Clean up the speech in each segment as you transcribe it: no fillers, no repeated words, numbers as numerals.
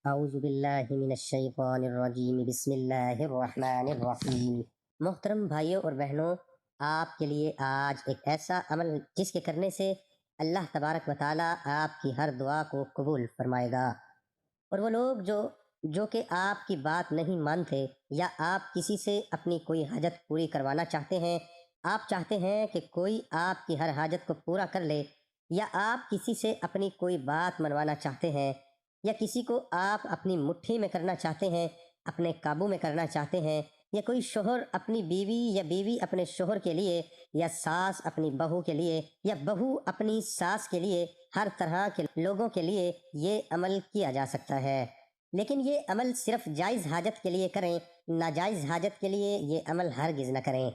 اعوذ باللہ من الشیطان الرجیم بسم اللہ الرحمن الرحیم۔ محترم بھائیوں اور بہنوں، آپ کے لیے آج ایک ایسا عمل جس کے کرنے سے اللہ تبارک و تعالی آپ کی ہر دعا کو قبول فرمائے گا۔ اور وہ لوگ جو کہ آپ کی بات نہیں مانتے، یا آپ کسی سے اپنی کوئی حاجت پوری کروانا چاہتے ہیں، آپ چاہتے ہیں کہ کوئی آپ کی ہر حاجت کو پورا کر لے، یا آپ کسی سے اپنی کوئی بات منوانا چاہتے ہیں، یا کسی کو آپ اپنی مٹھی میں کرنا چاہتے ہیں، اپنے قابو میں کرنا چاہتے ہیں، یا کوئی شوہر اپنی بیوی یا بیوی اپنے شوہر کے لیے، یا ساس اپنی بہو کے لیے، یا بہو اپنی ساس کے لیے، ہر طرح کے لوگوں کے لیے یہ عمل کیا جا سکتا ہے۔ لیکن یہ عمل صرف جائز حاجت کے لیے کریں، ناجائز حاجت کے لیے یہ عمل ہرگز نہ کریں،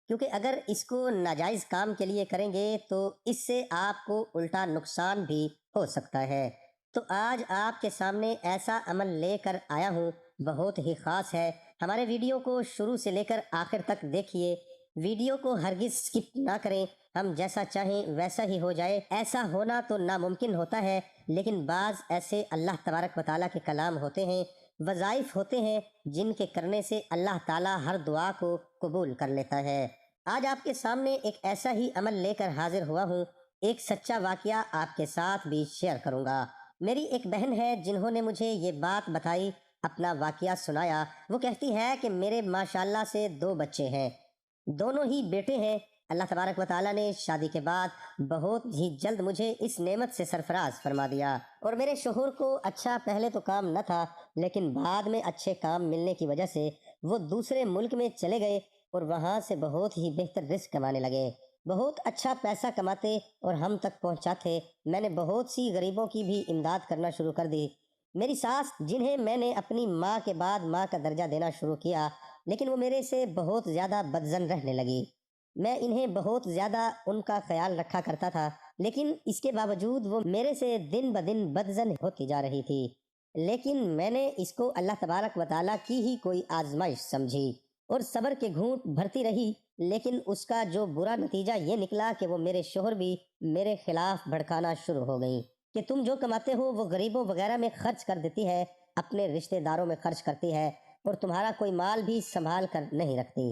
کیونکہ اگر اس کو ناجائز کام کے لیے کریں گے تو اس سے آپ کو الٹا نقصان بھی ہو سکتا ہے۔ تو آج آپ کے سامنے ایسا عمل لے کر آیا ہوں، بہت ہی خاص ہے۔ ہمارے ویڈیو کو شروع سے لے کر آخر تک دیکھیے، ویڈیو کو ہرگز سکپ نہ کریں۔ ہم جیسا چاہیں ویسا ہی ہو جائے، ایسا ہونا تو ناممکن ہوتا ہے، لیکن بعض ایسے اللہ تبارک و تعالیٰ کے کلام ہوتے ہیں، وظائف ہوتے ہیں، جن کے کرنے سے اللہ تعالیٰ ہر دعا کو قبول کر لیتا ہے۔ آج آپ کے سامنے ایک ایسا ہی عمل لے کر حاضر ہوا ہوں، ایک سچا واقعہ آپ کے ساتھ بھی شیئر کروں گا۔ میری ایک بہن ہے جنہوں نے مجھے یہ بات بتائی، اپنا واقعہ سنایا۔ وہ کہتی ہے کہ میرے ماشاءاللہ سے 2 بچے ہیں، دونوں ہی بیٹے ہیں۔ اللہ تبارک و تعالیٰ نے شادی کے بعد بہت ہی جلد مجھے اس نعمت سے سرفراز فرما دیا، اور میرے شوہر کو اچھا پہلے تو کام نہ تھا، لیکن بعد میں اچھے کام ملنے کی وجہ سے وہ دوسرے ملک میں چلے گئے اور وہاں سے بہت ہی بہتر رزق کمانے لگے، بہت اچھا پیسہ کماتے اور ہم تک پہنچاتے۔ میں نے بہت سی غریبوں کی بھی امداد کرنا شروع کر دی۔ میری ساس، جنہیں میں نے اپنی ماں کے بعد ماں کا درجہ دینا شروع کیا، لیکن وہ میرے سے بہت زیادہ بدظن رہنے لگی۔ میں انہیں بہت زیادہ ان کا خیال رکھا کرتا تھا، لیکن اس کے باوجود وہ میرے سے دن بدن بدظن ہوتی جا رہی تھی۔ لیکن میں نے اس کو اللہ تبارک و تعالیٰ کی ہی کوئی آزمائش سمجھی اور صبر کے گھونٹ بھرتی رہی، لیکن اس کا جو برا نتیجہ یہ نکلا کہ وہ میرے شوہر بھی میرے خلاف بھڑکانا شروع ہو گئیں کہ تم جو کماتے ہو وہ غریبوں وغیرہ میں خرچ کر دیتی ہے، اپنے رشتہ داروں میں خرچ کرتی ہے، اور تمہارا کوئی مال بھی سنبھال کر نہیں رکھتی۔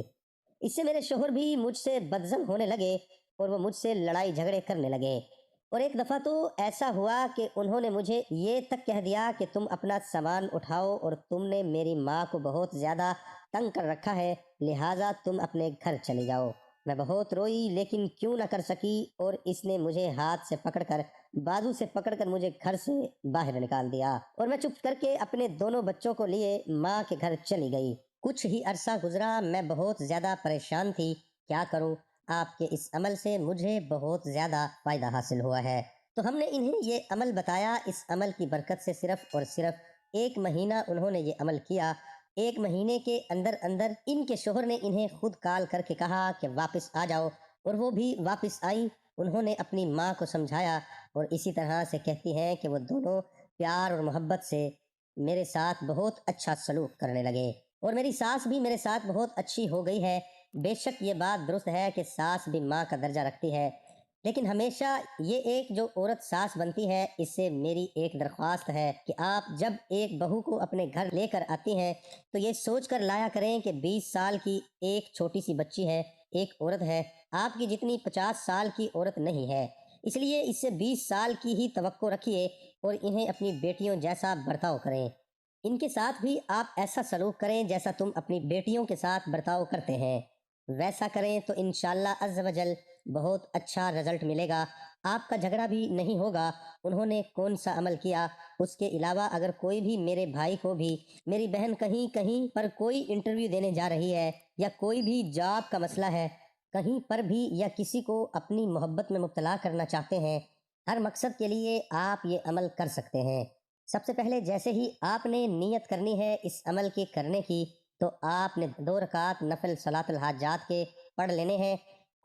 اس سے میرے شوہر بھی مجھ سے بدظن ہونے لگے اور وہ مجھ سے لڑائی جھگڑے کرنے لگے۔ اور ایک دفعہ تو ایسا ہوا کہ انہوں نے مجھے یہ تک کہہ دیا کہ تم اپنا سامان اٹھاؤ، اور تم نے میری ماں کو بہت زیادہ تنگ کر رکھا ہے، لہٰذا تم اپنے گھر چلی جاؤ۔ میں بہت روئی، لیکن کیوں نہ کر سکی، اور اس نے مجھے ہاتھ سے پکڑ کر، بازو سے پکڑ کر مجھے گھر سے باہر نکال دیا، اور میں چپ کر کے اپنے دونوں بچوں کو لیے ماں کے گھر چلی گئی۔ کچھ ہی عرصہ گزرا، میں بہت زیادہ پریشان تھی، کیا کروں؟ آپ کے اس عمل سے مجھے بہت زیادہ فائدہ حاصل ہوا ہے۔ تو ہم نے انہیں یہ عمل بتایا۔ اس عمل کی برکت سے صرف اور صرف 1 مہینہ انہوں نے یہ عمل کیا۔ 1 مہینے کے اندر اندر ان کے شوہر نے انہیں خود کال کر کے کہا کہ واپس آ جاؤ، اور وہ بھی واپس آئیں۔ انہوں نے اپنی ماں کو سمجھایا، اور اسی طرح سے کہتی ہیں کہ وہ دونوں پیار اور محبت سے میرے ساتھ بہت اچھا سلوک کرنے لگے، اور میری ساس بھی میرے ساتھ بہت اچھی ہو گئی ہے۔ بے شک یہ بات درست ہے کہ ساس بھی ماں کا درجہ رکھتی ہے، لیکن ہمیشہ یہ ایک جو عورت ساس بنتی ہے، اس سے میری ایک درخواست ہے کہ آپ جب ایک بہو کو اپنے گھر لے کر آتی ہیں تو یہ سوچ کر لایا کریں کہ 20 سال کی ایک چھوٹی سی بچی ہے، ایک عورت ہے، آپ کی جتنی 50 سال کی عورت نہیں ہے۔ اس لیے اس سے 20 سال کی ہی توقع رکھیے، اور انہیں اپنی بیٹیوں جیسا برتاؤ کریں۔ ان کے ساتھ بھی آپ ایسا سلوک کریں جیسا تم اپنی بیٹیوں کے ساتھ برتاؤ کرتے ہیں، ویسا کریں تو انشاءاللہ عز و جل بہت اچھا رزلٹ ملے گا۔ آپ کا جھگڑا بھی نہیں ہوگا۔ انہوں نے کون سا عمل کیا؟ اس کے علاوہ اگر کوئی بھی میرے بھائی کو بھی، میری بہن کہیں پر کوئی انٹرویو دینے جا رہی ہے، یا کوئی بھی جاب کا مسئلہ ہے کہیں پر بھی، یا کسی کو اپنی محبت میں مبتلا کرنا چاہتے ہیں، ہر مقصد کے لیے آپ یہ عمل کر سکتے ہیں۔ سب سے پہلے جیسے ہی آپ نے نیت کرنی ہے اس عمل کے کرنے کی، تو آپ نے 2 رکعت نفل صلاۃ الحاجات کے پڑھ لینے ہیں۔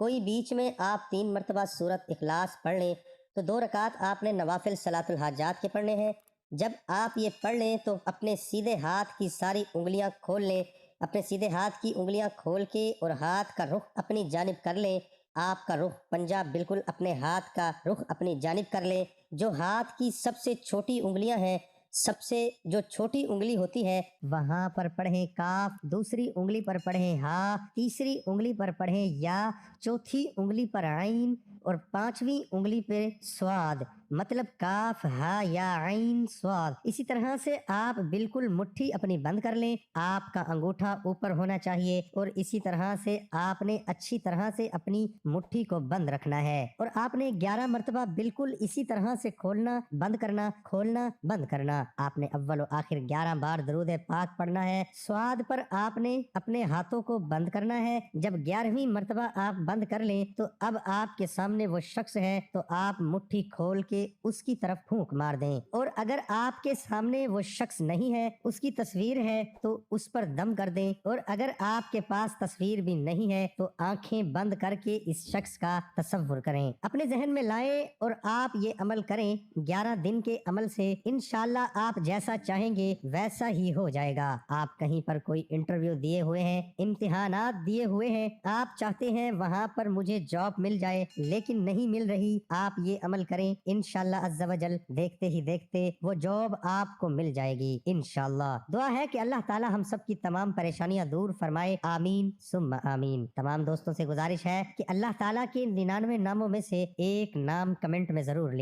کوئی بیچ میں آپ 3 مرتبہ سورۃ اخلاص پڑھ لیں، تو 2 رکعت آپ نے نوافل صلاۃ الحاجات کے پڑھنے ہیں۔ جب آپ یہ پڑھ لیں تو اپنے سیدھے ہاتھ کی ساری انگلیاں کھول لیں، اپنے سیدھے ہاتھ کی انگلیاں کھول کے اور ہاتھ کا رخ اپنی جانب کر لیں۔ آپ کا رخ پنجہ بالکل اپنے ہاتھ کا رخ اپنی جانب کر لیں۔ جو ہاتھ کی سب سے چھوٹی انگلیاں ہیں سب سے جو چھوٹی انگلی ہوتی ہے وہاں پر پڑھیں کاف، دوسری انگلی پر پڑھیں ہا، تیسری انگلی پر پڑھیں یا، چوتھی انگلی پر عین اور پانچویں انگلی پہ سواد، مطلب کاف ہا یا عین سواد۔ اسی طرح سے آپ بالکل مٹھی اپنی بند کر لیں، آپ کا انگوٹھا اوپر ہونا چاہیے اور اسی طرح سے آپ نے اچھی طرح سے اپنی مٹھی کو بند رکھنا ہے اور آپ نے 11 مرتبہ بالکل اسی طرح سے کھولنا بند کرنا، کھولنا بند کرنا۔ آپ نے اول و آخر 11 بار درود پاک پڑھنا ہے۔ سواد پر آپ نے اپنے ہاتھوں کو بند کرنا ہے۔ جب 11ویں مرتبہ آپ بند کر لیں تو اب آپ کے سامنے وہ شخص ہے تو آپ مٹھی کھول کے اس کی طرف پھونک مار دیں، اور اگر آپ کے سامنے وہ شخص نہیں ہے، اس کی تصویر ہے تو اس پر دم کر دیں، اور اگر آپ کے پاس تصویر بھی نہیں ہے تو آنکھیں بند کر کے اس شخص کا تصور کریں، اپنے ذہن میں لائیں اور آپ یہ عمل کریں۔ 11 دن کے عمل سے انشاءاللہ آپ جیسا چاہیں گے ویسا ہی ہو جائے گا۔ آپ کہیں پر کوئی انٹرویو دیے ہوئے ہیں، امتحانات دیے ہوئے ہیں، آپ چاہتے ہیں وہاں پر مجھے جاب مل جائے لیکن نہیں مل رہی، آپ یہ عمل کریں، انشاءاللہ عز و جل دیکھتے ہی دیکھتے وہ جاب آپ کو مل جائے گی انشاءاللہ۔ دعا ہے کہ اللہ تعالی ہم سب کی تمام پریشانیاں دور فرمائے، آمین ثم آمین۔ تمام دوستوں سے گزارش ہے کہ اللہ تعالیٰ کے 99 ناموں میں سے ایک نام کمنٹ میں ضرور لکھیں۔